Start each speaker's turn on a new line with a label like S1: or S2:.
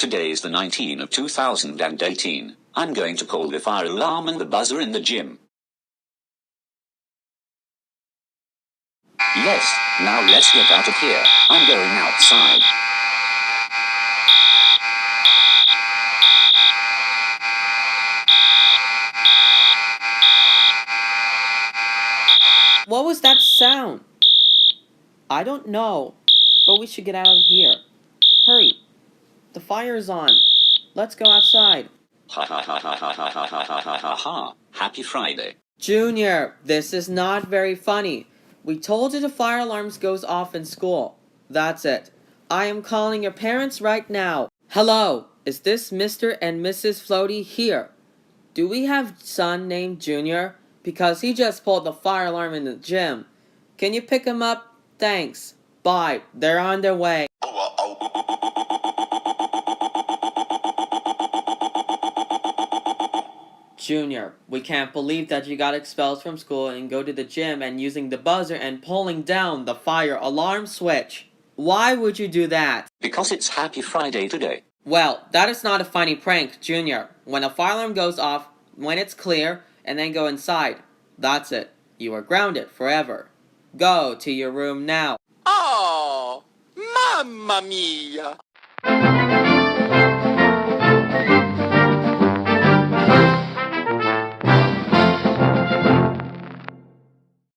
S1: Today is the 19th of 2018. I'm going to pull the fire alarm and the buzzer in the gym. Yes, now let's get out of here. I'm going outside.
S2: What was that sound? I don't know, but we should get out of here. Hurry. The fire's on. Let's go outside.
S1: Ha ha ha ha ha ha ha ha ha ha ha. Happy Friday.
S2: Junior, this is not very funny. We told you the fire alarms goes off in school. That's it. I am calling your parents right now. Hello, is this Mr. and Mrs. Floaty here? Do we have son named Junior? Because he just pulled the fire alarm in the gym. Can you pick him up? Thanks. Bye. They're on their way. Junior, we can't believe that you got expelled from school and go to the gym and using the buzzer and pulling down the fire alarm switch. Why would you do that?
S1: Because it's Happy Friday today.
S2: Well, that is not a funny prank, Junior. When a fire alarm goes off, when it's clear, and then go inside. That's it. You are grounded forever. Go to your room now.
S3: Oh, mamma mia!